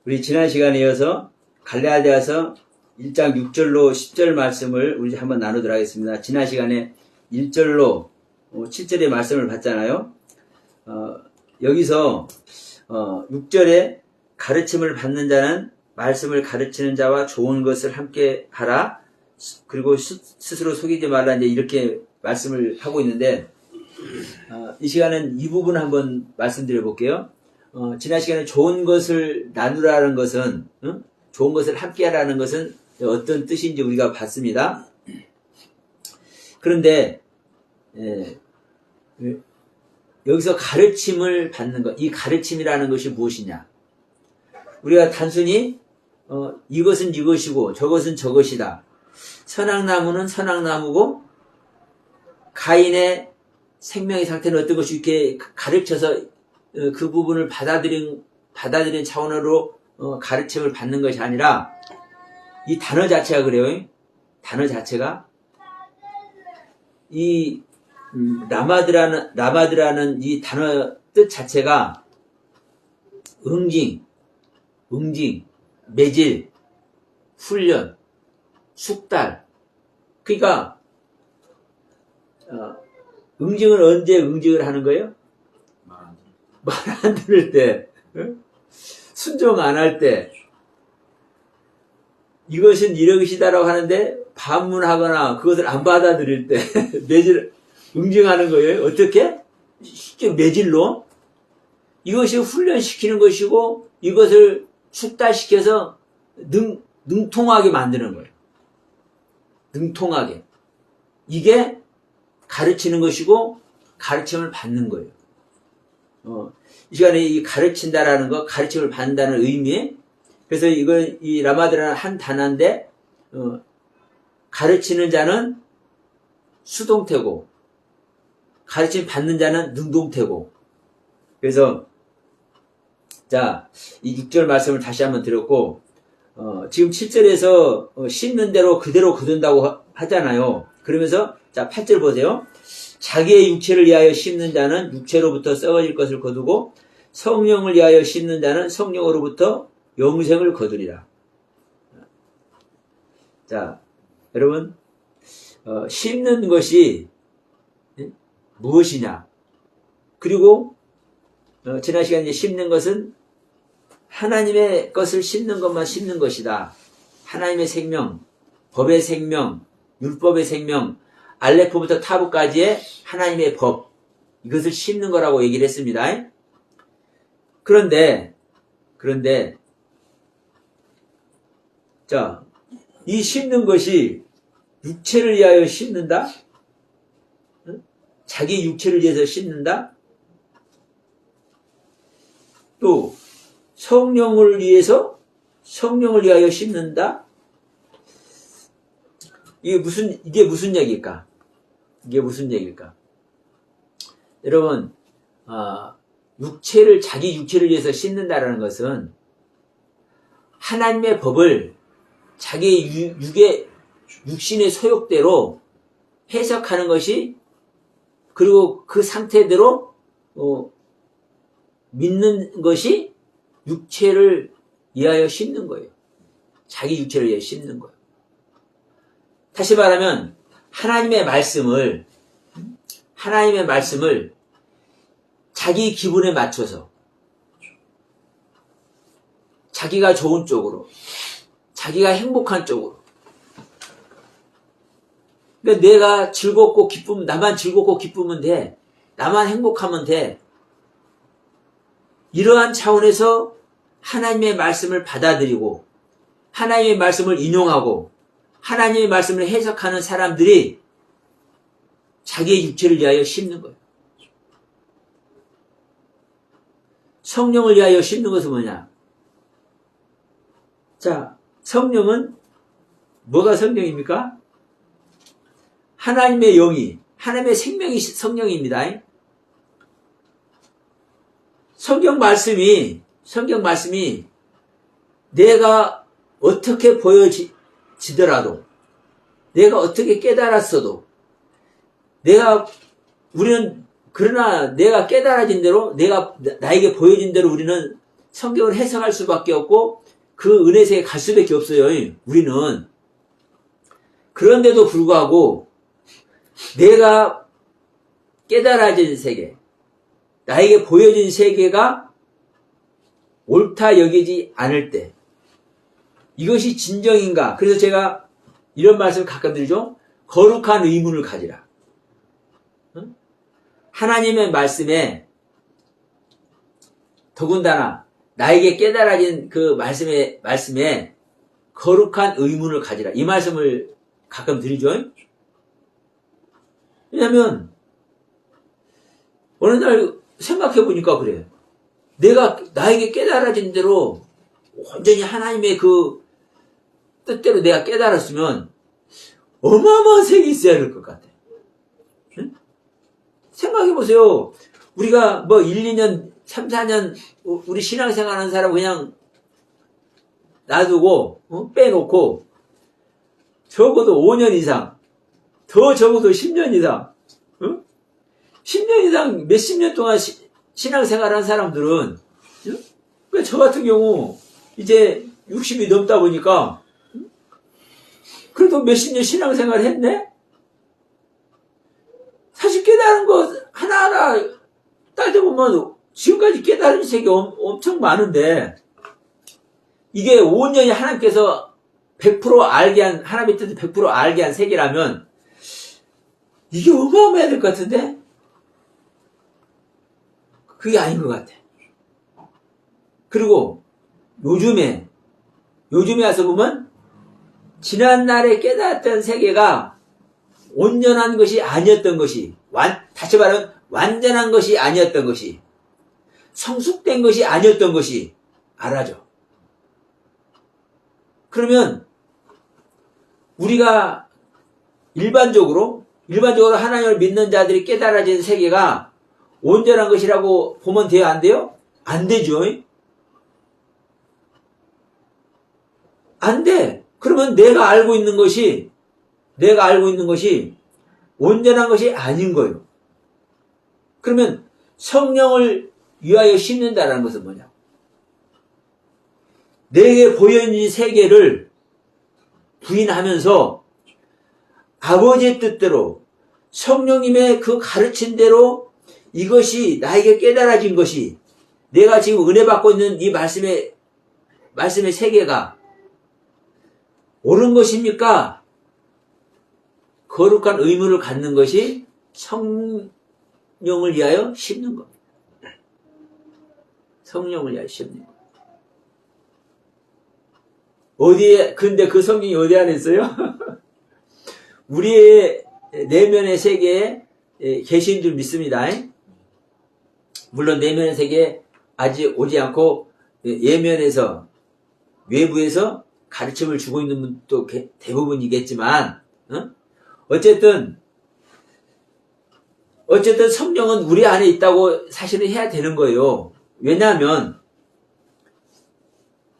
우리 지난 시간에 이어서 갈라디아서 1장 6절로 10절 말씀을 우리 한번 나누도록 하겠습니다. 지난 시간에 1절로 7절의 말씀을 봤잖아요. 여기서 6절에 가르침을 받는 자는 말씀을 가르치는 자와 좋은 것을 함께 하라. 그리고 스스로 속이지 말라. 이제 이렇게 말씀을 하고 있는데, 이 시간은 이 부분 한번 말씀드려 볼게요. 지난 시간에 좋은 것을 나누라는 것은, 좋은 것을 함께 하라는 것은 어떤 뜻인지 우리가 봤습니다. 그런데, 여기서 가르침을 받는 것, 이 가르침이라는 것이 무엇이냐? 우리가 단순히, 이것은 이것이고 저것은 저것이다. 선악나무는 선악나무고, 가인의 생명의 상태는 어떤 것이 이렇게 가르쳐서 그 부분을 받아들인 차원으로 가르침을 받는 것이 아니라, 이 단어 자체가 그래요. 단어 자체가 이 라마드라는 이 단어 뜻 자체가 응징, 매질, 훈련, 숙달. 그러니까 응징을 언제 응징을 하는 거예요? 말 안 들을 때, 순종 안 할 때, 이것은 이것이다라고 하는데 반문하거나 그것을 안 받아들일 때 매질, 응징하는 거예요. 어떻게? 쉽게 매질로. 이것이 훈련시키는 것이고 이것을 숙달시켜서 능통하게 만드는 거예요. 능통하게. 이게 가르치는 것이고 가르침을 받는 거예요. 이 시간에 이 가르친다라는 거, 가르침을 받는다는 의미. 그래서 이건 이 라마드라는 한 단어인데, 가르치는 자는 수동태고, 가르침 받는 자는 능동태고. 그래서, 자, 이 6절 말씀을 다시 한번 드렸고, 지금 7절에서 심는 대로 그대로 거둔다고 하잖아요. 그러면서, 자, 8절 보세요. 자기의 육체를 위하여 심는 자는 육체로부터 썩어질 것을 거두고 성령을 위하여 심는 자는 성령으로부터 영생을 거두리라. 자, 여러분, 심는 것이 무엇이냐? 그리고 지난 시간에 이제 심는 것은 하나님의 것을 심는 것만 심는 것이다. 하나님의 생명, 법의 생명, 율법의 생명, 알레프부터 타브까지의 하나님의 법, 이것을 심는 거라고 얘기를 했습니다. 그런데, 자, 이 심는 것이 육체를 위하여 심는다? 자기 육체를 위해서 심는다? 또, 성령을 위하여 심는다? 이게 무슨 얘기일까? 여러분, 자기 육체를 위해서 심는다라는 것은 하나님의 법을 자기의 육신의 소욕대로 해석하는 것이, 그리고 그 상태대로 믿는 것이 육체를 위하여 심는 거예요. 자기 육체를 위하여 심는 거예요. 다시 말하면 하나님의 말씀을 자기 기분에 맞춰서 자기가 좋은 쪽으로, 자기가 행복한 쪽으로, 그러니까 내가 즐겁고 기쁘면, 나만 즐겁고 기쁘면 돼, 나만 행복하면 돼, 이러한 차원에서 하나님의 말씀을 받아들이고 하나님의 말씀을 인용하고 하나님의 말씀을 해석하는 사람들이 자기의 육체를 위하여 심는 거예요. 성령을 위하여 심는 것은 뭐냐? 자, 성령은 뭐가 성령입니까? 하나님의 영이, 하나님의 생명이 성령입니다. 성경 말씀이 내가 어떻게 보여지더라도, 내가 어떻게 깨달았어도, 그러나 내가 깨달아진 대로, 나에게 보여진 대로 우리는 성경을 해석할 수밖에 없고 그 은혜 세계에 갈 수밖에 없어요. 우리는. 그런데도 불구하고 내가 깨달아진 세계, 나에게 보여진 세계가 옳다 여기지 않을 때 이것이 진정인가? 그래서 제가 이런 말씀을 가끔 드리죠. 거룩한 의문을 가지라. 하나님의 말씀에 더군다나 나에게 깨달아진 그 말씀에 거룩한 의문을 가지라. 이 말씀을 가끔 드리죠. 왜냐하면 어느 날 생각해 보니까 그래요. 나에게 깨달아진 대로 온전히 하나님의 그 뜻대로 내가 깨달았으면 어마어마한 색이 있어야 될 것 같아. 응? 생각해 보세요. 우리가 뭐 1, 2년, 3, 4년 우리 신앙생활 하는 사람 그냥 놔두고 빼놓고 적어도 5년 이상, 더 적어도 10년 이상, 10년 이상 몇십 년 동안 신앙생활 하는 사람들은 저 같은 경우 이제 60이 넘다 보니까 그래도 몇십 년 신앙생활 했네? 사실 깨달은 거 하나하나 따져보면 지금까지 깨달은 책이 엄청 많은데 이게 온전히 하나님께서 100% 알게 한, 하나님의 뜻을 100% 알게 한 세계라면 이게 어마어마해야 될 것 같은데? 그게 아닌 것 같아. 그리고 요즘에 와서 보면 지난날에 깨달았던 세계가 온전한 것이 아니었던 것이, 다시 말하면 완전한 것이 아니었던 것이, 성숙된 것이 아니었던 것이 알아져. 그러면 우리가 일반적으로 하나님을 믿는 자들이 깨달아진 세계가 온전한 것이라고 보면 돼요? 안 돼요? 안 되죠. 안 돼. 그러면 내가 알고 있는 것이 온전한 것이 아닌 거예요. 그러면 성령을 위하여 심는다는 것은 뭐냐? 내게 보여진 세계를 부인하면서 아버지의 뜻대로 성령님의 그 가르침대로 이것이 나에게 깨달아진 것이 내가 지금 은혜 받고 있는 이 말씀의 세계가 옳은 것입니까? 거룩한 의무를 갖는 것이 성령을 위하여 심는 겁니다. 성령을 위하여 심는 겁니다. 근데 그 성경이 어디 안에 있어요? 우리의 내면의 세계에 계신 줄 믿습니다. 물론 내면의 세계에 아직 오지 않고 예면에서, 외부에서 가르침을 주고 있는 분도 대부분이겠지만, 어쨌든 성령은 우리 안에 있다고 사실은 해야 되는 거예요. 왜냐하면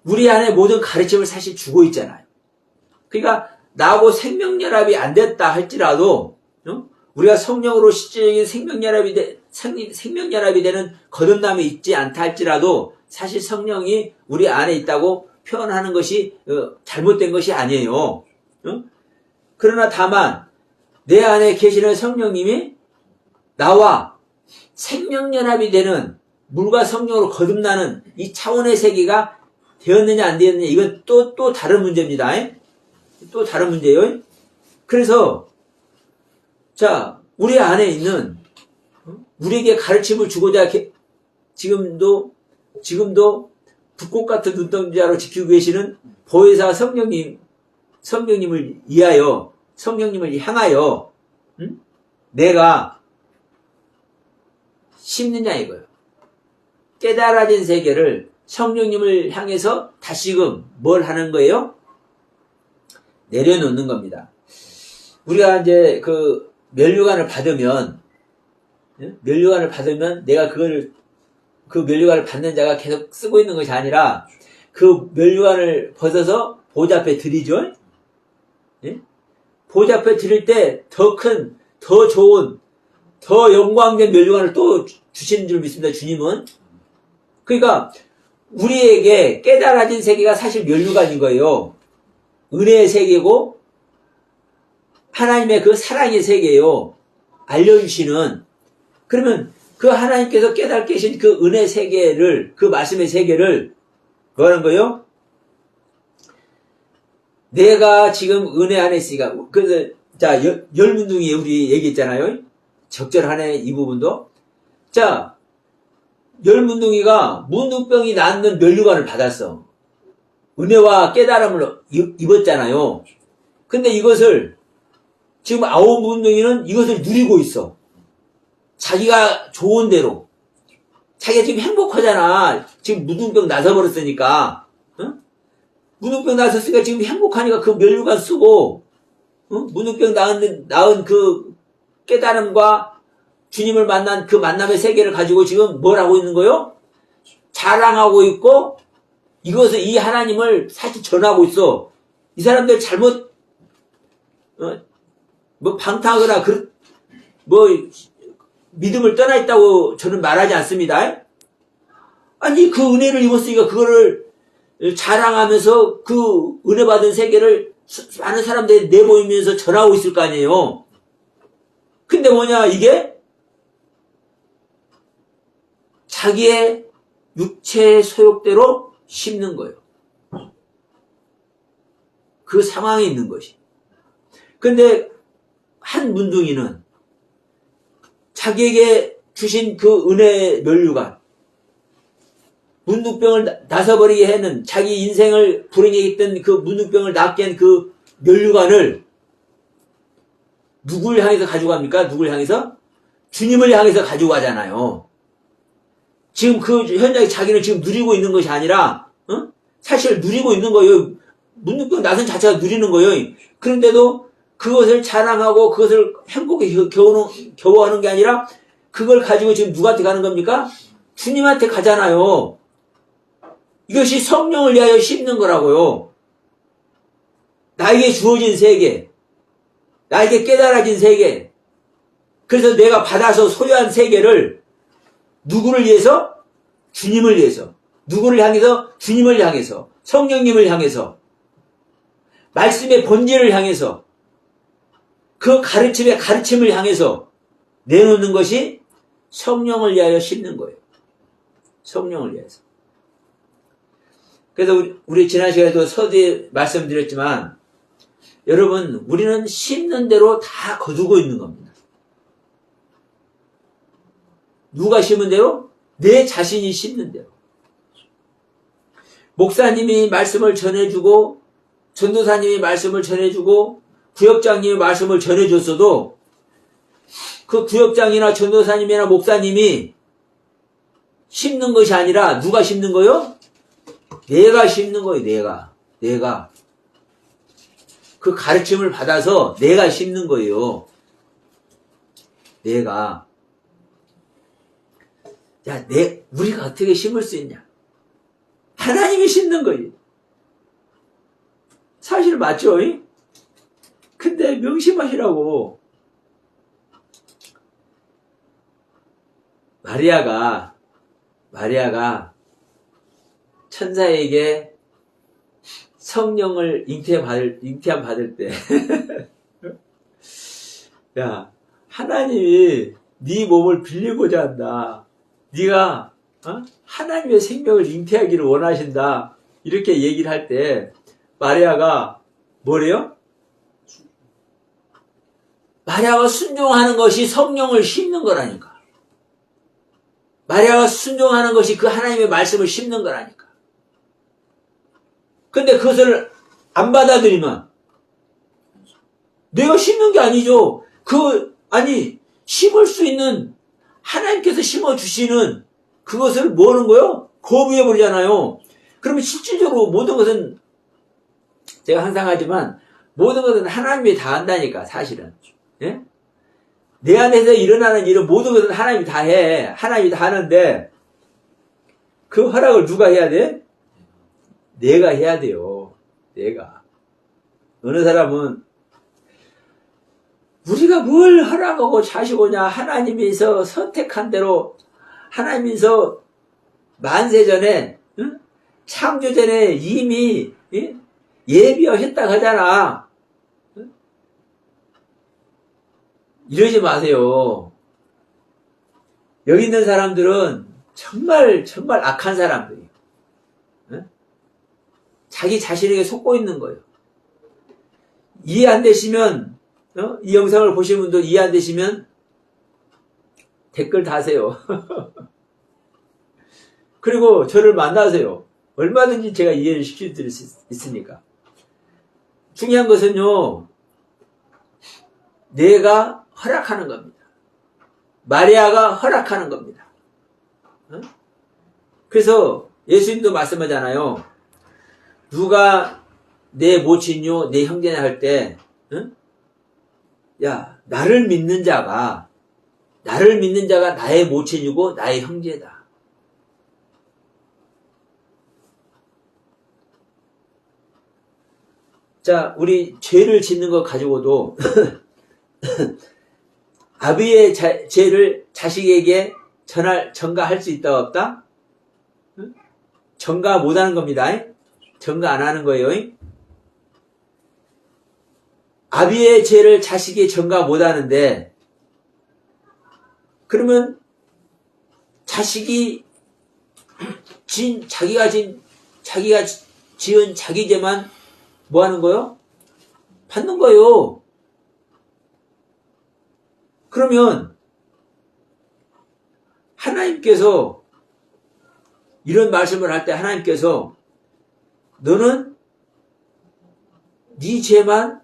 우리 안에 모든 가르침을 사실 주고 있잖아요. 그러니까 나하고 생명연합이 안 됐다 할지라도 우리가 성령으로 실질적인 생명연합이 되는 거듭남이 있지 않다 할지라도 사실 성령이 우리 안에 있다고 표현하는 것이 잘못된 것이 아니에요. 그러나 다만 내 안에 계시는 성령님이 나와 생명연합이 되는 물과 성령으로 거듭나는 이 차원의 세계가 되었느냐 안 되었느냐 이건 또 다른 문제입니다. 또 다른 문제예요. 그래서 자 우리 안에 있는 우리에게 가르침을 주고자 지금도 불꽃 같은 눈동자로 지키고 계시는 보혜사 성령님을 향하여 내가 심느냐 이거예요. 깨달아진 세계를 성령님을 향해서 다시금 뭘 하는 거예요? 내려놓는 겁니다. 우리가 이제 그 면류관을 받으면 내가 그 면류관을 받는 자가 계속 쓰고 있는 것이 아니라 그 면류관을 벗어서 보좌 앞에 드리죠. 보좌 앞에 드릴 때 더 큰, 더 좋은, 더 영광된 면류관을 또 주시는 줄 믿습니다. 주님은. 그러니까 우리에게 깨달아진 세계가 사실 면류관인 거예요. 은혜의 세계고 하나님의 그 사랑의 세계예요. 알려주시는. 그러면 그 하나님께서 깨닫게 하신 그 은혜 세계를, 그 말씀의 세계를 뭐라는 거예요? 내가 지금 은혜 안에 있으니까. 그래서 자, 열문둥이 우리 얘기했잖아요. 적절하네, 이 부분도. 자, 열문둥이가 문둥병이 낫는 면류관을 받았어. 은혜와 깨달음을 입었잖아요. 근데 이것을 지금 아홉 문둥이는 이것을 누리고 있어. 자기가 좋은 대로. 자기가 지금 행복하잖아. 지금 문둥병 나서버렸으니까. 응? 문둥병 나섰으니까 지금 행복하니까 그 면류관 쓰고, 응? 문둥병 나은 그 깨달음과 주님을 만난 그 만남의 세계를 가지고 지금 뭘 하고 있는 거요? 자랑하고 있고, 이것을, 이 하나님을 사실 전하고 있어. 이 사람들 잘못, 방탕하거나, 믿음을 떠나 있다고 저는 말하지 않습니다. 아니, 그 은혜를 입었으니까 그거를 자랑하면서 그 은혜 받은 세계를 많은 사람들이 내보이면서 전하고 있을 거 아니에요. 근데 뭐냐, 이게? 자기의 육체의 소욕대로 심는 거예요. 그 상황에 있는 것이. 근데 한 문둥이는 자기에게 주신 그 은혜의 면류관, 문둥병을 나서버리게 하는, 자기 인생을 불행하게 했던 그 문둥병을 낫게 한 그 면류관을 누굴 향해서 가지고 갑니까? 누굴 향해서? 주님을 향해서 가지고 가잖아요. 지금 그 현장에 자기는 지금 누리고 있는 것이 아니라, 사실 누리고 있는 거예요. 문둥병 나선 자체가 누리는 거예요. 그런데도 그것을 자랑하고 그것을 행복에 겨워하는 게 아니라 그걸 가지고 지금 누구한테 가는 겁니까? 주님한테 가잖아요. 이것이 성령을 위하여 심는 거라고요. 나에게 주어진 세계, 나에게 깨달아진 세계, 그래서 내가 받아서 소유한 세계를 누구를 위해서? 주님을 위해서. 누구를 향해서? 주님을 향해서. 성령님을 향해서. 말씀의 본질을 향해서. 그 가르침을 향해서 내놓는 것이 성령을 위하여 심는 거예요. 성령을 위해서. 그래서 우리 지난 시간에도 서두에 말씀드렸지만, 여러분, 우리는 심는 대로 다 거두고 있는 겁니다. 누가 심은 대로? 내 자신이 심는 대로. 목사님이 말씀을 전해주고, 전도사님이 말씀을 전해주고, 구역장님이 말씀을 전해줬어도, 그 구역장이나 전도사님이나 목사님이 심는 것이 아니라 누가 심는 거요? 내가 심는 거예요. 내가. 그 가르침을 받아서 내가 심는 거예요. 내가. 야, 우리가 어떻게 심을 수 있냐? 하나님이 심는 거예요. 사실 맞죠? 근데 명심하시라고. 마리아가 천사에게 성령을 잉태함 받을 때, 야, 하나님이 네 몸을 빌리고자 한다. 네가 하나님의 생명을 잉태하기를 원하신다. 이렇게 얘기를 할 때 마리아가 뭐래요? 마리아가 순종하는 것이 성령을 심는 거라니까. 마리아가 순종하는 것이 그 하나님의 말씀을 심는 거라니까. 근데 그것을 안 받아들이면 내가 심는 게 아니죠. 심을 수 있는 하나님께서 심어주시는 그것을 뭐 하는 거요? 거부해버리잖아요. 그러면 실질적으로 모든 것은, 제가 항상 하지만, 모든 것은 하나님이 다 한다니까, 사실은. 예? 내 안에서 일어나는 일은 모든 것은 하나님이 다 해. 하나님이 다 하는데, 그 허락을 누가 해야 돼? 내가 해야 돼요. 내가. 어느 사람은, 우리가 뭘 허락하고 자시고냐, 하나님이서 선택한 대로, 하나님이서 만세 전에, 창조전에 이미 예비하셨다고 하잖아. 이러지 마세요. 여기 있는 사람들은 정말 악한 사람들이에요. 자기 자신에게 속고 있는 거예요. 이해 안 되시면, 이 영상을 보신 분도 이해 안 되시면 댓글 다세요. 그리고 저를 만나세요. 얼마든지 제가 이해를 시켜드릴 수 있으니까. 중요한 것은요, 내가 허락하는 겁니다. 마리아가 허락하는 겁니다. 그래서 예수님도 말씀하잖아요. 누가 내 모친요, 내 형제냐 할 때, 야, 나를 믿는 자가 나의 모친이고 나의 형제다. 자, 우리 죄를 짓는 것 가지고도 아비의 죄를 자식에게 전가할 수 있다 없다? 전가 못하는 겁니다. 전가 안 하는 거예요. 아비의 죄를 자식이 전가 못하는데, 그러면 자식이 자기가 지은 자기 죄만 뭐 하는 거요? 받는 거요. 그러면 하나님께서 이런 말씀을 할 때 하나님께서 너는 네 죄만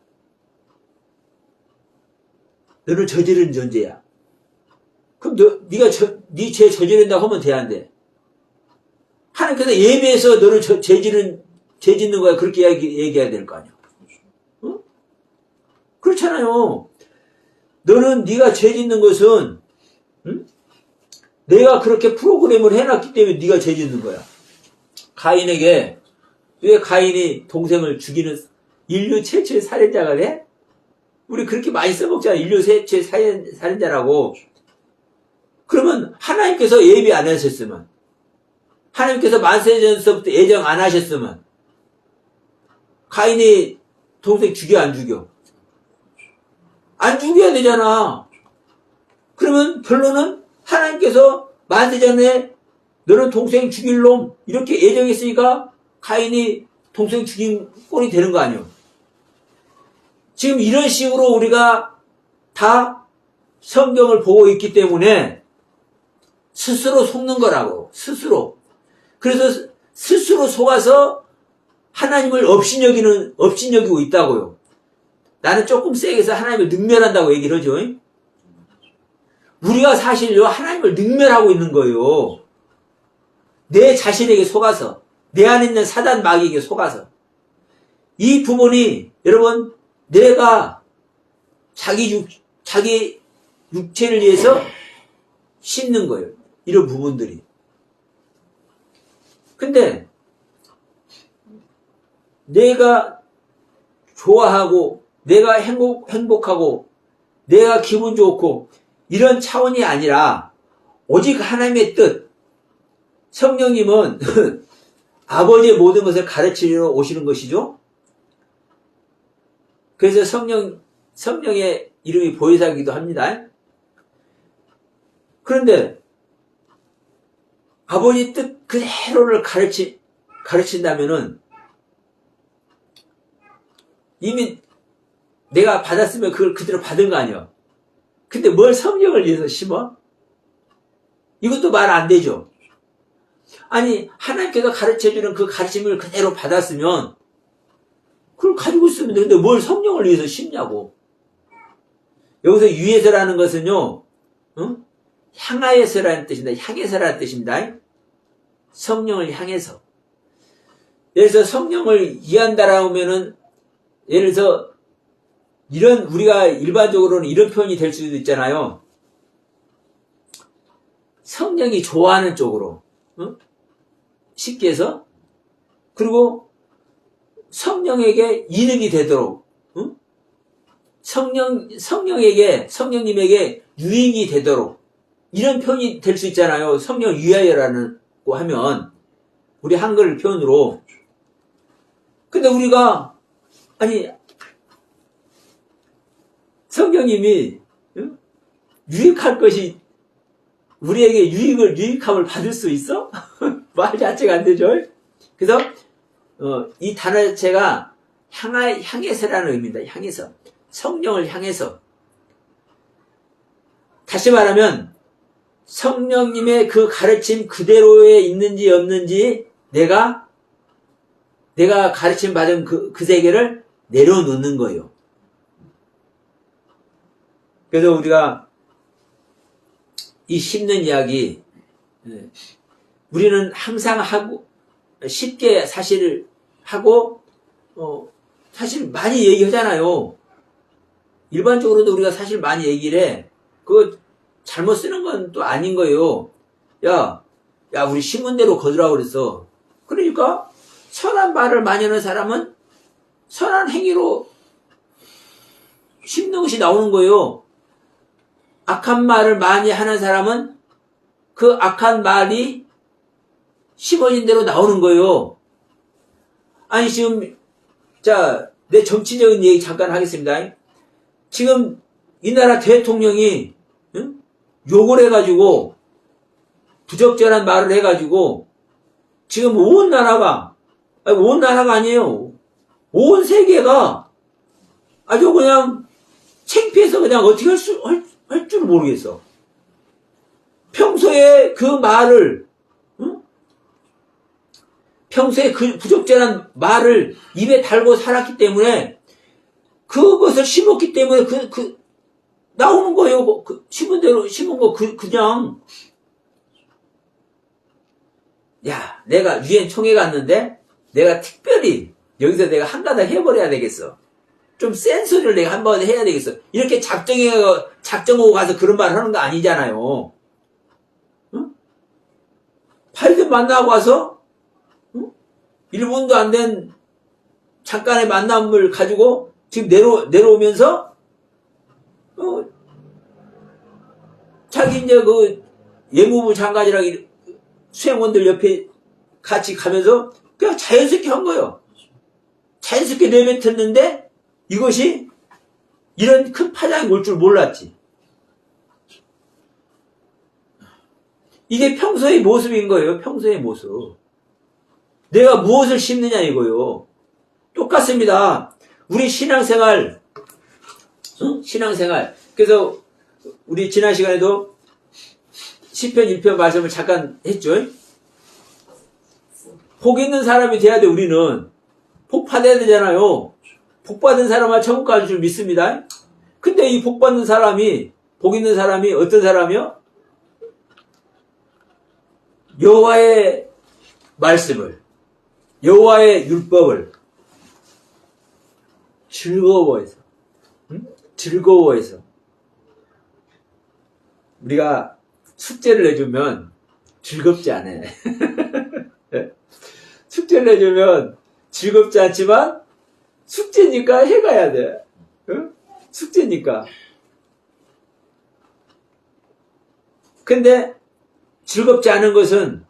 너는 저지른 존재야. 그럼 네가 네 죄 저지른다고 하면 돼, 안 돼? 하나님께서 예배해서 너를 죄 짓는 거야. 그렇게 얘기해야 될 거 아니야. 응? 그렇잖아요. 너는 네가 죄 짓는 것은 내가 그렇게 프로그램을 해놨기 때문에 네가 죄 짓는 거야. 가인에게 왜 가인이 동생을 죽이는 인류 최초의 살인자가 돼? 우리 그렇게 많이 써먹잖아. 인류 최초의 살인자라고. 그러면 하나님께서 예비 안 하셨으면, 하나님께서 만세전서부터 예정 안 하셨으면 가인이 동생 죽여 안 죽여? 안 죽여야 되잖아. 그러면 결론은 하나님께서 만세전에 너는 동생 죽일 놈 이렇게 예정했으니까 가인이 동생 죽인 꼴이 되는 거 아니에요. 지금 이런 식으로 우리가 다 성경을 보고 있기 때문에 스스로 속는 거라고. 스스로. 그래서 스스로 속아서 하나님을 업신여기고 있다고요. 나는 조금 세게 해서 하나님을 능멸한다고 얘기를 하죠. 우리가 사실요, 하나님을 능멸하고 있는 거예요. 내 자신에게 속아서, 내 안에 있는 사단 마귀에게 속아서. 이 부분이, 여러분, 내가 자기 육체를 위해서 씻는 거예요. 이런 부분들이. 근데, 내가 좋아하고, 내가 행복하고, 내가 기분 좋고, 이런 차원이 아니라, 오직 하나님의 뜻. 성령님은 아버지의 모든 것을 가르치러 오시는 것이죠. 그래서 성령의 이름이 보혜사이기도 합니다. 그런데 아버지 뜻 그대로를 가르친다면은 이미 내가 받았으면 그걸 그대로 받은 거 아니야. 근데 뭘 성령을 위해서 심어? 이것도 말 안 되죠. 아니, 하나님께서 가르쳐주는 그 가르침을 그대로 받았으면 그걸 가지고 있으면 되는데 뭘 성령을 위해서 심냐고. 여기서 위해서라는 것은요, 향하여서라는 뜻입니다. 향해서라는 뜻입니다. 성령을 향해서. 예를 들어서 성령을 이해한다라고 하면은, 예를 들어서 우리가 일반적으로는 이런 표현이 될 수도 있잖아요. 성령이 좋아하는 쪽으로. 쉽게 해서. 그리고 성령에게 이득이 되도록. 성령님에게 유익이 되도록. 이런 표현이 될 수 있잖아요. 성령 위하여라고 하면. 우리 한글 표현으로. 근데 우리가, 아니, 성경님이 유익할 것이 우리에게 유익함을 받을 수 있어? 말 자체가 안 되죠? 그래서, 이 단어 자체가 향해서라는 의미입니다. 향해서. 성령을 향해서. 다시 말하면, 성령님의 그 가르침 그대로에 있는지 없는지 내가 가르침 받은 그 세계를 내려놓는 거예요. 그래서 우리가 이 심는 이야기, 우리는 항상 하고, 쉽게 사실 하고, 사실 많이 얘기하잖아요. 일반적으로도 우리가 사실 많이 얘기를 해. 그거 잘못 쓰는 건 또 아닌 거예요. 야, 우리 신문대로 거두라고 그랬어. 그러니까, 선한 말을 많이 하는 사람은 선한 행위로 심는 것이 나오는 거예요. 악한 말을 많이 하는 사람은 그 악한 말이 심어진 대로 나오는 거예요. 아니, 지금, 내 정치적인 얘기 잠깐 하겠습니다. 지금 이 나라 대통령이, 욕을 해가지고, 부적절한 말을 해가지고, 지금 온 나라가 아니에요. 온 세계가 아주 그냥 창피해서 그냥 어떻게 할 줄 모르겠어. 평소에 그 말을, 평소에 그 부적절한 말을 입에 달고 살았기 때문에 그것을 심었기 때문에 나오는 거예요. 심은 대로 심은 거 그냥. 야, 내가 유엔 총회 갔는데 내가 특별히 여기서 내가 한 가닥 해버려야 되겠어. 좀 센 소리를 내가 한번 해야 되겠어. 이렇게 작정하고 가서 그런 말 하는 거 아니잖아요. 응? 바이든 만나고 와서 1분도 안 된 잠깐의 만남을 가지고 지금 내려오면서 자기 이제 그 예무부 장관이랑 수행원들 옆에 같이 가면서 그냥 자연스럽게 한 거예요. 자연스럽게 내뱉었는데 이것이 이런 큰 파장이 올 줄 몰랐지. 이게 평소의 모습인 거예요. 평소의 모습. 내가 무엇을 심느냐 이거요. 똑같습니다. 우리 신앙생활. 그래서 우리 지난 시간에도 시편 1편 말씀을 잠깐 했죠. 복 있는 사람이 돼야 돼. 우리는 복 받아야 되잖아요. 복 받은 사람은 천국 갈 줄 믿습니다. 근데 이 복 받는 사람이, 복 있는 사람이 어떤 사람이요? 여호와의 말씀을, 여호와의 율법을 즐거워해서 우리가 숙제를 내주면 즐겁지 않아. 숙제를 내주면 즐겁지 않지만 숙제니까 해가야 돼. 응? 숙제니까. 근데 즐겁지 않은 것은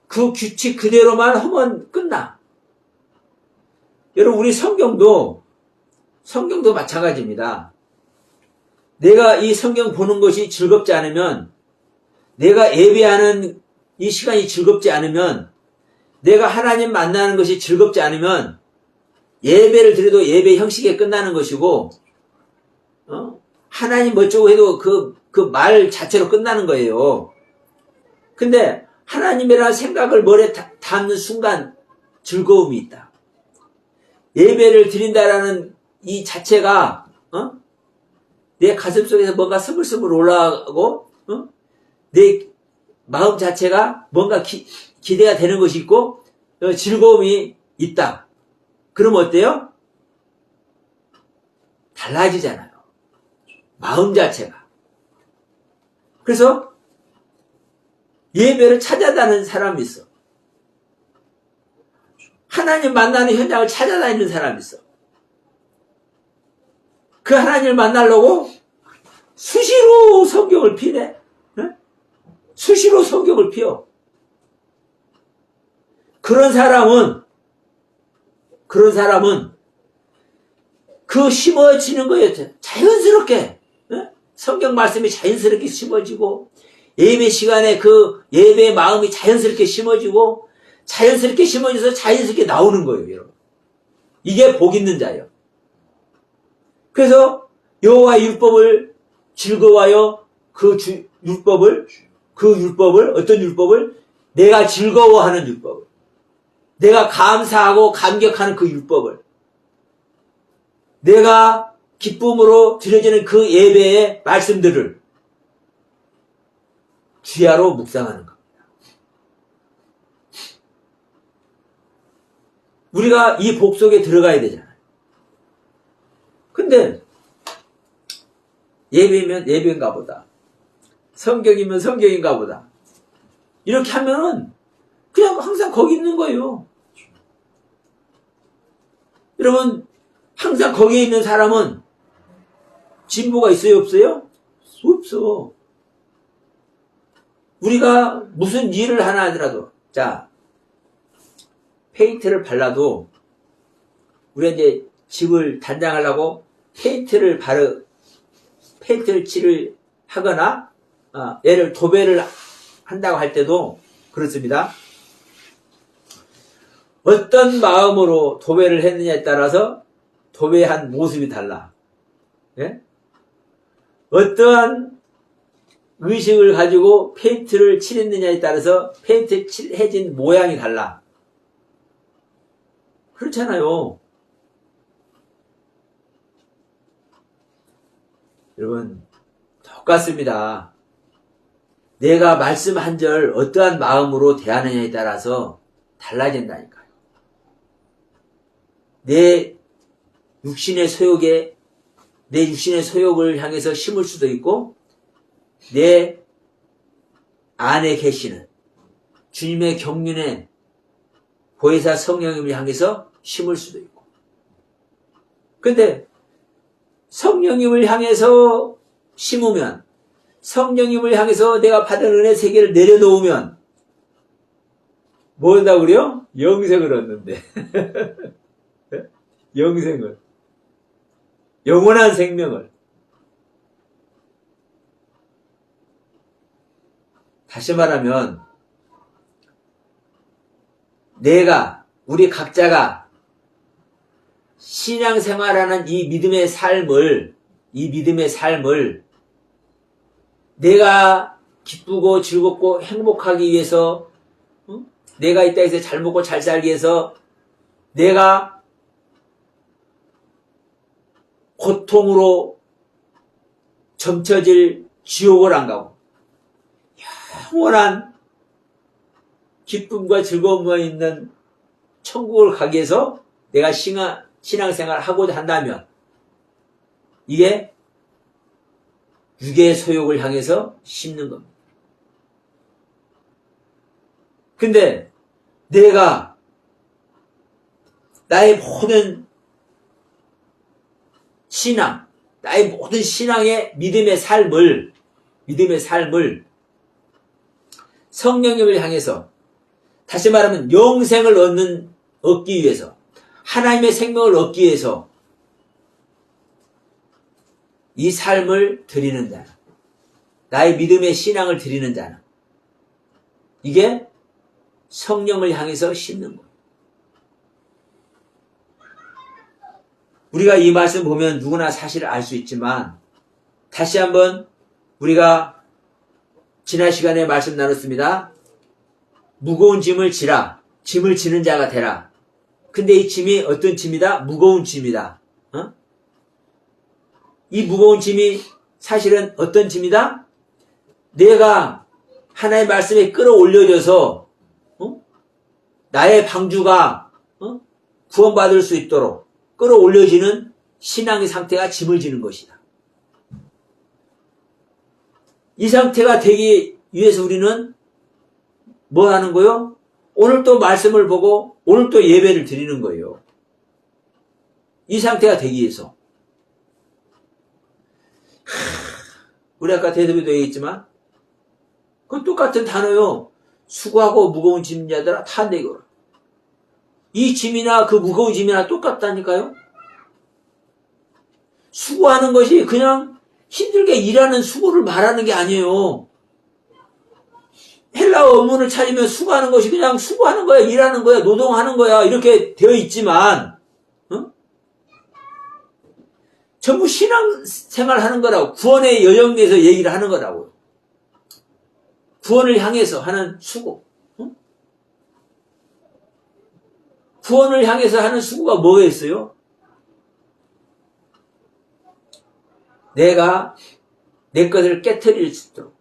그 규칙 그대로만 하면 끝나. 여러분, 우리 성경도 마찬가지입니다. 내가 이 성경 보는 것이 즐겁지 않으면, 내가 예배하는 이 시간이 즐겁지 않으면, 내가 하나님 만나는 것이 즐겁지 않으면, 예배를 드려도 예배 형식에 끝나는 것이고, 하나님 어쩌고 해도 그 말 자체로 끝나는 거예요. 근데 하나님이라는 생각을 머리에 담는 순간 즐거움이 있다. 예배를 드린다라는 이 자체가 내 가슴 속에서 뭔가 스물스물 올라가고 내 마음 자체가 뭔가 기대가 되는 것이 있고 즐거움이 있다. 그럼 어때요? 달라지잖아요. 마음 자체가. 그래서 예배를 찾아다니는 사람이 있어. 하나님 만나는 현장을 찾아다니는 사람이 있어. 그 하나님을 만나려고 수시로 성경을 피네. 수시로 성경을 피워. 그런 사람은 그 심어지는 거예요. 자연스럽게. 성경 말씀이 자연스럽게 심어지고, 예배 시간에 그 예배의 마음이 자연스럽게 심어지고, 자연스럽게 심어져서 자연스럽게 나오는 거예요, 여러분. 이게 복 있는 자예요. 그래서 여호와의 율법을 즐거워하여 그 율법을 어떤 율법을? 내가 즐거워하는 율법을, 내가 감사하고 감격하는 그 율법을, 내가 기쁨으로 드려지는 그 예배의 말씀들을 주야로 묵상하는 겁니다. 우리가 이 복 속에 들어가야 되잖아요. 근데 예배면 예배인가 보다, 성경이면 성경인가 보다, 이렇게 하면은 그냥 항상 거기 있는 거예요. 여러분, 항상 거기에 있는 사람은 진보가 있어요, 없어요? 없어. 우리가 무슨 일을 하나 하더라도, 자, 페인트를 발라도, 우리가 이제 집을 단장하려고 페인트를 칠을 하거나, 얘를 도배를 한다고 할 때도 그렇습니다. 어떤 마음으로 도배를 했느냐에 따라서 도배한 모습이 달라. 예? 어떠한 의식을 가지고 페인트를 칠했느냐에 따라서 페인트 칠해진 모양이 달라. 그렇잖아요. 여러분, 똑같습니다. 내가 말씀 한 절 어떠한 마음으로 대하느냐에 따라서 달라진다니까요. 내 육신의 소욕을 향해서 심을 수도 있고, 내 안에 계시는 주님의 경륜에 보혜사 성령님을 향해서 심을 수도 있고. 근데 성령님을 향해서 심으면, 성령님을 향해서 내가 받은 은혜 세계를 내려놓으면 뭐 한다고 그래요? 영생을 얻는데. 영생을, 영원한 생명을. 다시 말하면 우리 각자가 신앙생활하는 이 믿음의 삶을 내가 기쁘고 즐겁고 행복하기 위해서, 내가 이 땅에서 잘 먹고 잘 살기 위해서, 내가 고통으로 점쳐질 지옥을 안 가고 영원한 기쁨과 즐거움과 있는 천국을 가기 위해서 내가 신앙생활을 하고자 한다면, 이게 육의 소욕을 향해서 심는 겁니다. 근데 내가 나의 모든 신앙, 나의 모든 신앙의 믿음의 삶을 성령님을 향해서, 다시 말하면 영생을 얻기 위해서, 하나님의 생명을 얻기 위해서 이 삶을 드리는 자는, 나의 믿음의 신앙을 드리는 자는, 이게 성령을 향해서 심는 거예요. 우리가 이 말씀 보면 누구나 사실을 알 수 있지만, 다시 한번 우리가 지난 시간에 말씀 나눴습니다. 무거운 짐을 지라, 짐을 지는 자가 되라. 근데 이 짐이 어떤 짐이다? 무거운 짐이다. 이 무거운 짐이 사실은 어떤 짐이다? 내가 하나님의 말씀에 끌어올려져서 나의 방주가 구원받을 수 있도록 끌어올려지는 신앙의 상태가 짐을 지는 것이다. 이 상태가 되기 위해서 우리는 뭐 하는 거요? 오늘 또 말씀을 보고 오늘 또 예배를 드리는 거예요. 이 상태가 되기 위해서. 우리 아까 대답에도 얘기했지만 그 똑같은 단어요. 수고하고 무거운 짐자들아 타 내거라. 이 짐이나 그 무거운 짐이나 똑같다니까요. 수고하는 것이 그냥 힘들게 일하는 수고를 말하는 게 아니에요. 헬라어 원문을 찾으면 수고하는 것이 그냥 수고하는 거야, 일하는 거야, 노동하는 거야 이렇게 되어 있지만 전부 신앙생활 하는 거라고. 구원의 여정 내에서 얘기를 하는 거라고요. 구원을 향해서 하는 수고. 구원을 향해서 하는 수고가 뭐가 있어요? 내가 내 것을 깨트릴 수 있도록,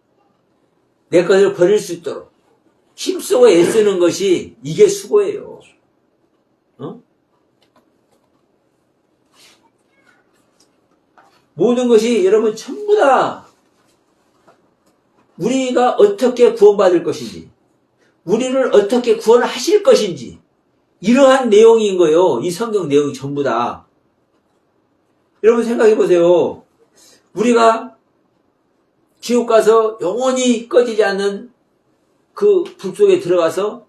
내 것을 버릴 수 있도록 힘쓰고 애쓰는 것이 이게 수고예요. 모든 것이 여러분 전부 다 우리가 어떻게 구원받을 것인지, 우리를 어떻게 구원하실 것인지 이러한 내용인 거예요. 이 성경 내용이 전부 다. 여러분 생각해 보세요. 우리가 지옥 가서 영원히 꺼지지 않는 그 불 속에 들어가서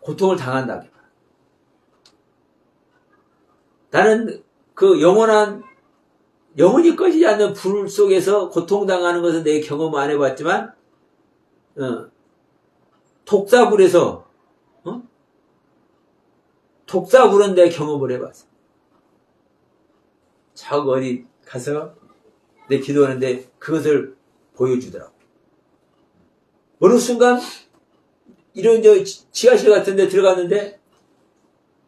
고통을 당한다. 나는 그 영원히 꺼지지 않는 불 속에서 고통당하는 것은 내 경험 안 해봤지만, 독사불에서, 독사불은 내 경험을 해봤어. 저 어디 가서 내 기도하는데 그것을 보여주더라고. 어느 순간, 이런 지하실 같은 데 들어갔는데,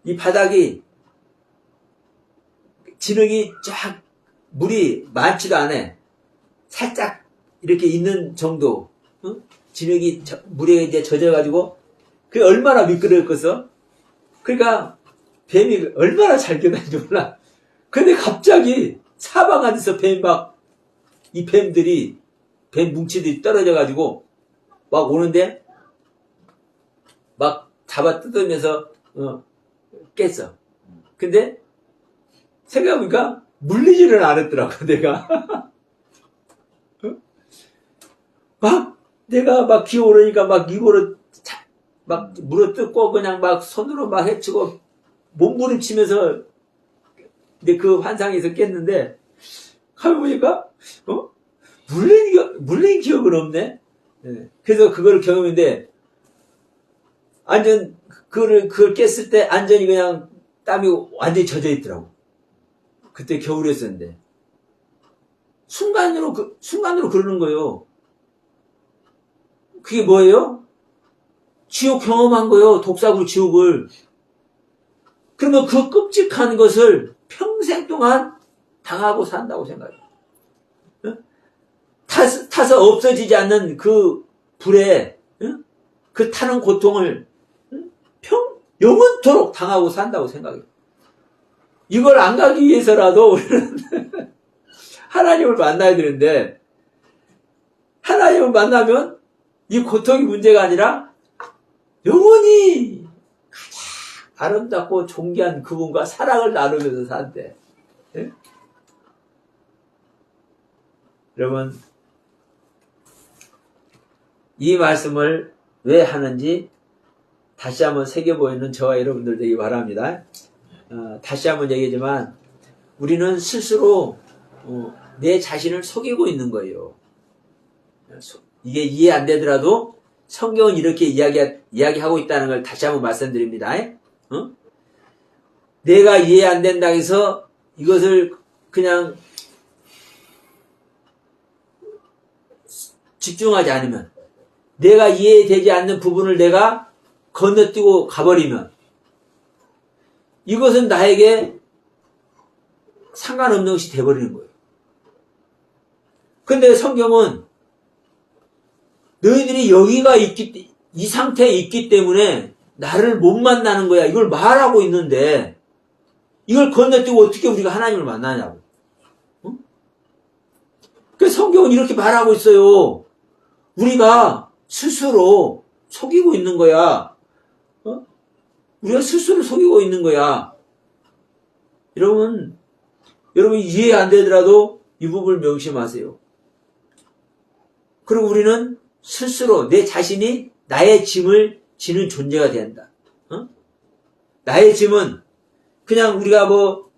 이 바닥이 진흙이 쫙 물이 많지도 않아. 살짝 이렇게 있는 정도. 진흙이 물에 이제 젖어가지고 그게 얼마나 미끄러웠겠어. 그러니까 뱀이 얼마나 잘 겨다니는지 몰라. 근데 갑자기 사방 안에서 이 뱀 뭉치들이 떨어져가지고 막 오는데 막 잡아 뜯으면서 깼어. 근데 생각해보니까 물리지는 않았더라고, 내가. 내가 막 기어오르니까 막 이거를 막 물어뜯고 그냥 막 손으로 막 헤치고 몸부림치면서 근데 그 환상에서 깼는데, 가만보니까, 물린 기억은 없네? 네. 그래서 그거를 경험했는데, 그걸 깼을 때 완전히 그냥 땀이 완전히 젖어 있더라고. 그때 겨울이었었는데. 순간으로 그러는 거예요. 그게 뭐예요? 지옥 경험한 거예요. 독사굴 지옥을. 그러면 그 끔찍한 것을 평생 동안 당하고 산다고 생각해요. 타서 없어지지 않는 그 불에, 그 타는 고통을 영원토록 당하고 산다고 생각해요. 이걸 안 가기 위해서라도 우리는 하나님을 만나야 되는데, 하나님을 만나면 이 고통이 문제가 아니라 영원히 가장 아름답고 존귀한 그분과 사랑을 나누면서 산대. 네? 여러분, 이 말씀을 왜 하는지 다시 한번 새겨보이는 저와 여러분들 되기 바랍니다. 다시 한번 얘기하지만 우리는 스스로 내 자신을 속이고 있는 거예요. 이게 이해 안 되더라도 성경은 이렇게 이야기하고 있다는 걸 다시 한번 말씀드립니다. 내가 이해 안 된다 해서 이것을 그냥 집중하지 않으면, 내가 이해되지 않는 부분을 내가 건너뛰고 가버리면 이것은 나에게 상관없는 것이 돼버리는 거예요. 근데 성경은 너희들이 이 상태에 있기 때문에 나를 못 만나는 거야, 이걸 말하고 있는데 이걸 건너뛰고 어떻게 우리가 하나님을 만나냐고. 그 성경은 이렇게 말하고 있어요. 우리가 스스로 속이고 있는 거야. 우리가 스스로 속이고 있는 거야. 여러분 이해 안 되더라도 이 부분을 명심하세요. 그리고 우리는 스스로 내 자신이 나의 짐을 지는 존재가 된다. 어? 나의 짐은 그냥 우리가 뭐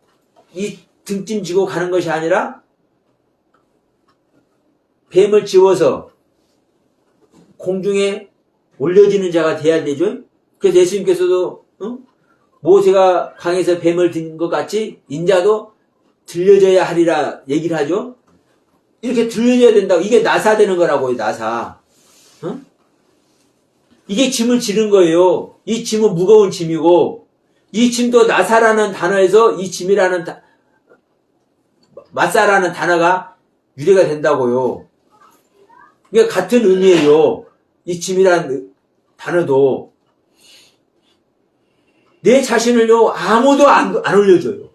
이 등짐지고 가는 것이 아니라 뱀을 지워서 공중에 올려지는 자가 돼야 되죠. 그래서 예수님께서도 모세가 강에서 뱀을 든 것 같이 인자도 들려져야 하리라 얘기를 하죠. 이렇게 들려져야 된다고. 이게 나사되는 거라고요. 나사. 이게 짐을 지른 거예요. 이 짐은 무거운 짐이고 이 짐도 나사라는 단어에서 이 짐이라는 마사라는 단어가 유래가 된다고요. 이게 같은 의미예요. 이 짐이라는 단어도 내 자신을요 아무도 안 올려줘요.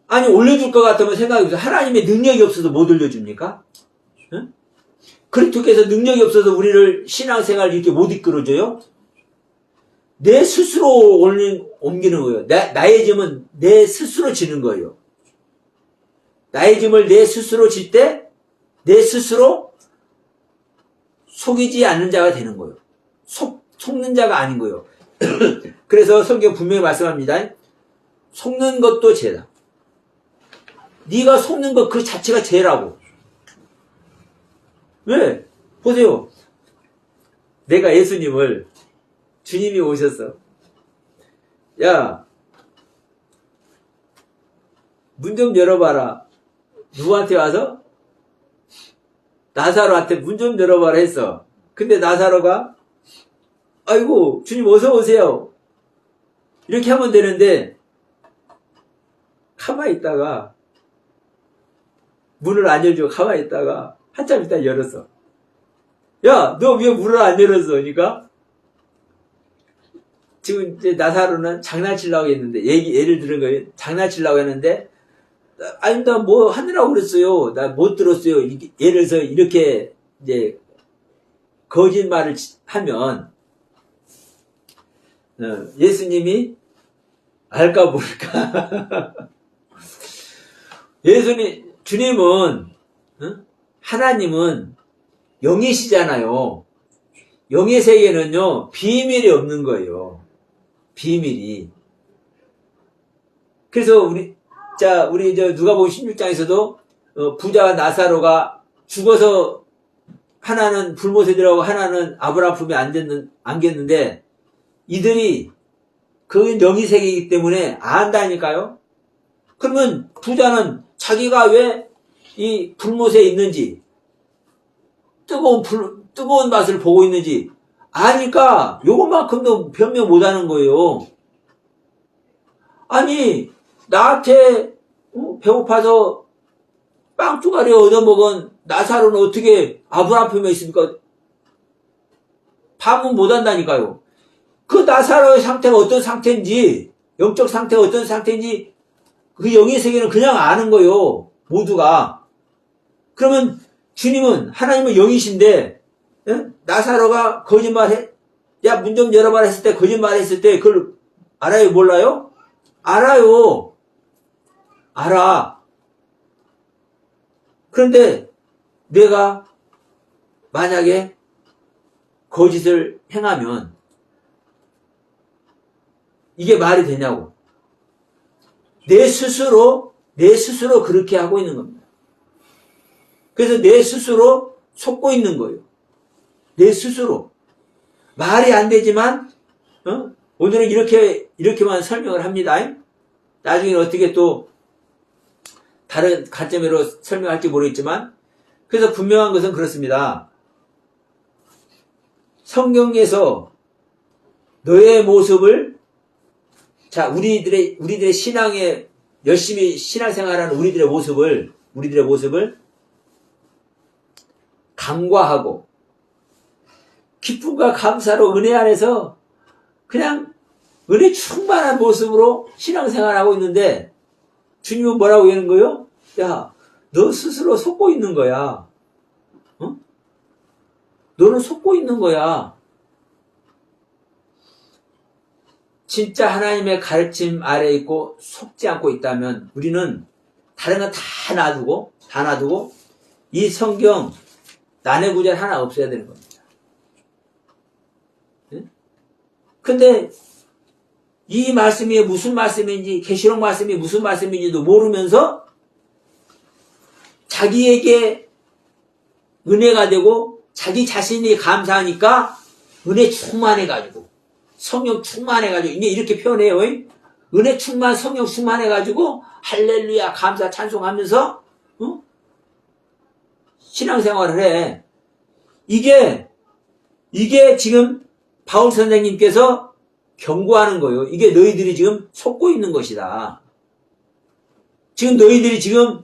아니 올려줄 것 같으면 생각해보세요. 하나님의 능력이 없어서 못 올려줍니까? 그리스도께서 능력이 없어서 우리를 신앙생활 이렇게 못 이끌어줘요? 내 스스로 옮기는 거예요. 나의 짐은 내 스스로 지는 거예요. 나의 짐을 내 스스로 질 때 내 스스로 속이지 않는 자가 되는 거예요. 속는 자가 아닌 거예요. 그래서 성경 분명히 말씀합니다. 속는 것도 죄다. 네가 속는 것 그 자체가 죄라고. 왜? 보세요. 내가 예수님을 주님이 오셨어. 야, 문 좀 열어봐라. 누구한테 와서? 나사로한테 문 좀 열어봐라 했어. 근데 나사로가 아이고 주님 어서 오세요. 이렇게 하면 되는데 가만히 있다가 문을 안 열고 가만히 있다가 한참 있다 열었어. 야, 너 왜 문을 안 열었어? 그러니까 지금 이제 나사로는 장난치려고 했는데 예를 들은 거예요. 장난치려고 했는데 아니 나 뭐 하느라고 그랬어요. 나 못 들었어요. 예를 들어서 이렇게 이제 거짓말을 하면 예수님이 알까 모를까. 주님은 하나님은 영이시잖아요. 영의 세계는요 비밀이 없는 거예요. 비밀이. 그래서 우리 누가복음 16장에서도 부자와 나사로가 죽어서 하나는 불못에 들어가고 하나는 아브라함 품에 안겼는데 이들이 그건 영의 세계이기 때문에 안다니까요. 그러면 부자는 자기가 왜 이 불못에 있는지 뜨거운 맛을 보고 있는지 아니까 요것만큼도 변명 못하는 거예요. 아니 나한테 배고파서 빵 쪼가리 얻어먹은 나사로는 어떻게 아브라함 품에 있습니까? 반문 못한다니까요. 그 나사로의 상태가 어떤 상태인지 영적 상태가 어떤 상태인지 그 영의 세계는 그냥 아는 거예요. 모두가. 그러면 주님은 하나님은 영이신데 나사로가 거짓말해? 야 문 좀 열어봐라 했을 때 거짓말했을 때 그걸 알아요? 몰라요? 알아요. 알아. 그런데 내가 만약에 거짓을 행하면 이게 말이 되냐고. 내 스스로 그렇게 하고 있는 겁니다. 그래서 내 스스로 속고 있는 거예요. 내 스스로. 말이 안 되지만, 오늘은 이렇게만 설명을 합니다. 나중에 어떻게 또 다른 관점으로 설명할지 모르겠지만, 그래서 분명한 것은 그렇습니다. 성경에서 너의 모습을, 자, 우리들의 신앙에 열심히 신앙생활하는 우리들의 모습을 간과하고 기쁨과 감사로 은혜 안에서 그냥 은혜 충만한 모습으로 신앙생활하고 있는데 주님은 뭐라고 하는 거예요? 야, 너 스스로 속고 있는 거야. 너는 속고 있는 거야. 진짜 하나님의 가르침 아래에 있고 속지 않고 있다면 우리는 다른 건 다 놔두고 이 성경 난해 구절 하나 없애야 되는 겁니다. 근데 이 말씀이 무슨 말씀인지, 계시록 말씀이 무슨 말씀인지도 모르면서 자기에게 은혜가 되고 자기 자신이 감사하니까 은혜 충만해가지고, 성령 충만해가지고, 이제 이렇게 표현해요. 은혜 충만, 성령 충만해가지고 할렐루야 감사 찬송하면서 신앙생활을 해. 이게 지금 바울 선생님께서 경고하는 거예요. 이게 너희들이 지금 속고 있는 것이다. 지금 너희들이 지금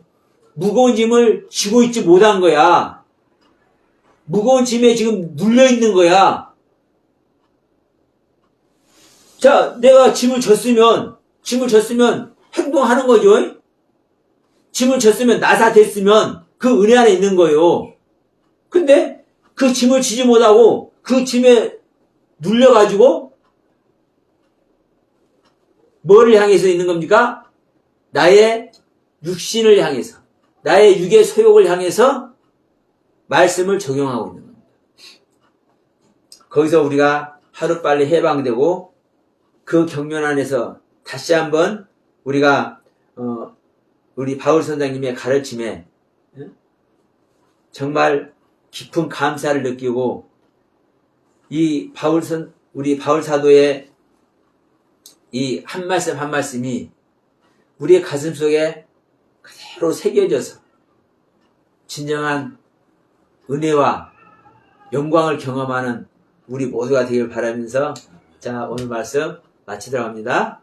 무거운 짐을 지고 있지 못한 거야. 무거운 짐에 지금 눌려 있는 거야. 자, 내가 짐을 졌으면 행동하는 거죠. 짐을 졌으면 나사됐으면 그 은혜 안에 있는 거예요. 근데 그 짐을 지지 못하고 그 짐에 눌려가지고 뭐를 향해서 있는 겁니까? 나의 육신을 향해서, 나의 육의 소욕을 향해서 말씀을 적용하고 있는 겁니다. 거기서 우리가 하루빨리 해방되고 그 경륜 안에서 다시 한번 우리가 우리 바울 선생님의 가르침에 정말 깊은 감사를 느끼고 우리 바울 사도의 이 한 말씀 한 말씀이 우리의 가슴 속에 그대로 새겨져서 진정한 은혜와 영광을 경험하는 우리 모두가 되길 바라면서 자, 오늘 말씀 마치도록 합니다.